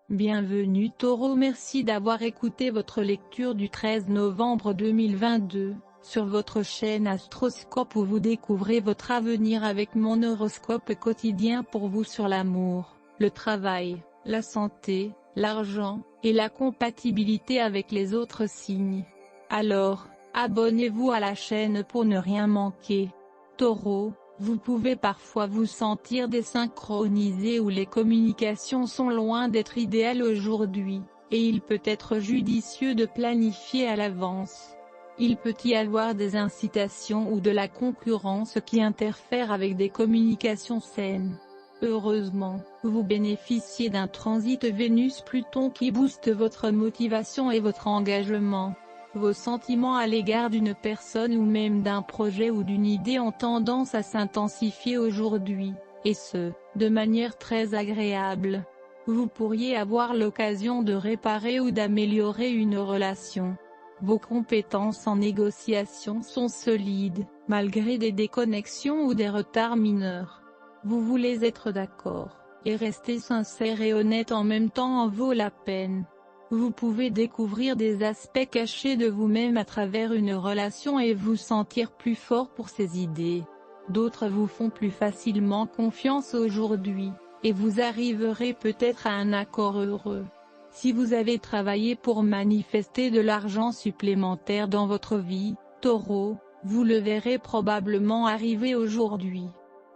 Bienvenue Taureau, merci d'avoir écouté votre lecture du 13 novembre 2022, sur votre chaîne Astroscope où vous découvrez votre avenir avec mon horoscope quotidien pour vous sur l'amour, le travail, la santé, l'argent, et la compatibilité avec les autres signes. Alors, abonnez-vous à la chaîne pour ne rien manquer. Taureau, vous pouvez parfois vous sentir désynchronisé ou les communications sont loin d'être idéales aujourd'hui, et il peut être judicieux de planifier à l'avance. Il peut y avoir des incitations ou de la concurrence qui interfèrent avec des communications saines. Heureusement, vous bénéficiez d'un transit Vénus-Pluton qui booste votre motivation et votre engagement. Vos sentiments à l'égard d'une personne ou même d'un projet ou d'une idée ont tendance à s'intensifier aujourd'hui, et ce, de manière très agréable. Vous pourriez avoir l'occasion de réparer ou d'améliorer une relation. Vos compétences en négociation sont solides, malgré des déconnexions ou des retards mineurs. Vous voulez être d'accord, et rester sincère et honnête en même temps en vaut la peine. Vous pouvez découvrir des aspects cachés de vous-même à travers une relation et vous sentir plus fort pour ces idées. D'autres vous font plus facilement confiance aujourd'hui, et vous arriverez peut-être à un accord heureux. Si vous avez travaillé pour manifester de l'argent supplémentaire dans votre vie, Taureau, vous le verrez probablement arriver aujourd'hui.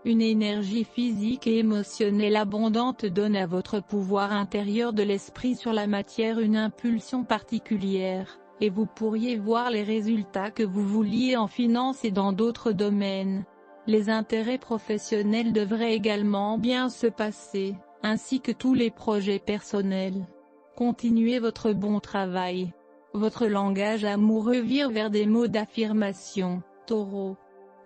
Une énergie physique et émotionnelle abondante donne à votre pouvoir intérieur de l'esprit sur la matière une impulsion particulière, et vous pourriez voir les résultats que vous vouliez en finance et dans d'autres domaines. Les intérêts professionnels devraient également bien se passer, ainsi que tous les projets personnels. Continuez votre bon travail. Votre langage amoureux vire vers des mots d'affirmation, Taureau.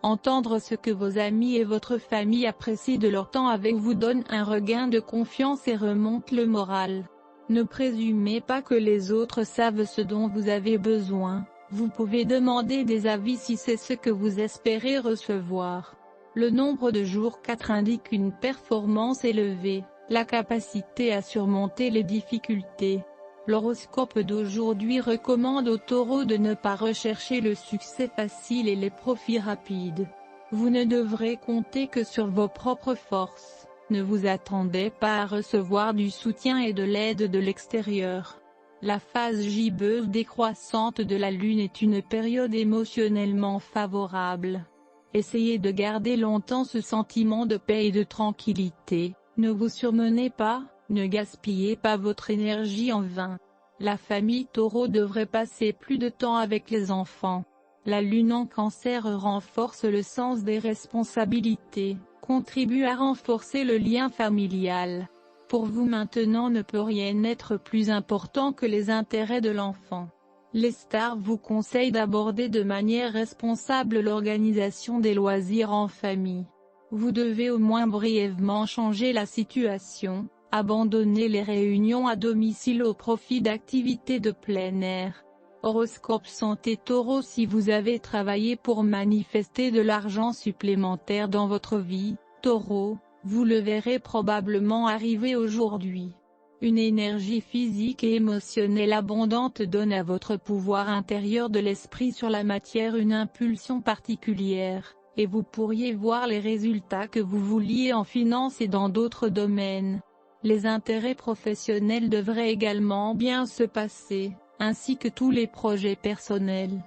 Entendre ce que vos amis et votre famille apprécient de leur temps avec vous donne un regain de confiance et remonte le moral. Ne présumez pas que les autres savent ce dont vous avez besoin, vous pouvez demander des avis si c'est ce que vous espérez recevoir. Le nombre de jours 4 indique une performance élevée, la capacité à surmonter les difficultés. L'horoscope d'aujourd'hui recommande aux taureaux de ne pas rechercher le succès facile et les profits rapides. Vous ne devrez compter que sur vos propres forces, ne vous attendez pas à recevoir du soutien et de l'aide de l'extérieur. La phase gibbeuse décroissante de la Lune est une période émotionnellement favorable. Essayez de garder longtemps ce sentiment de paix et de tranquillité, ne vous surmenez pas. Ne gaspillez pas votre énergie en vain. La famille Taureau devrait passer plus de temps avec les enfants. La Lune en Cancer renforce le sens des responsabilités, contribue à renforcer le lien familial. Pour vous maintenant ne peut rien être plus important que les intérêts de l'enfant. Les stars vous conseillent d'aborder de manière responsable l'organisation des loisirs en famille. Vous devez au moins brièvement changer la situation. Abandonnez les réunions à domicile au profit d'activités de plein air. Horoscope santé Taureau, si vous avez travaillé pour manifester de l'argent supplémentaire dans votre vie, Taureau, vous le verrez probablement arriver aujourd'hui. Une énergie physique et émotionnelle abondante donne à votre pouvoir intérieur de l'esprit sur la matière une impulsion particulière, et vous pourriez voir les résultats que vous vouliez en finance et dans d'autres domaines. Les intérêts professionnels devraient également bien se passer, ainsi que tous les projets personnels.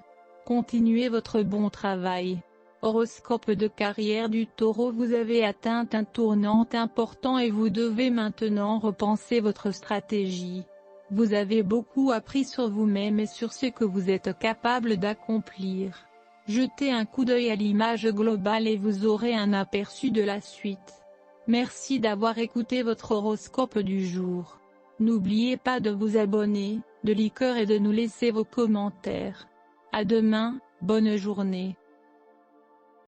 Continuez votre bon travail. Horoscope de carrière du Taureau, vous avez atteint un tournant important et vous devez maintenant repenser votre stratégie. Vous avez beaucoup appris sur vous-même et sur ce que vous êtes capable d'accomplir. Jetez un coup d'œil à l'image globale et vous aurez un aperçu de la suite. Merci d'avoir écouté votre horoscope du jour. N'oubliez pas de vous abonner, de liker et de nous laisser vos commentaires. À demain, bonne journée.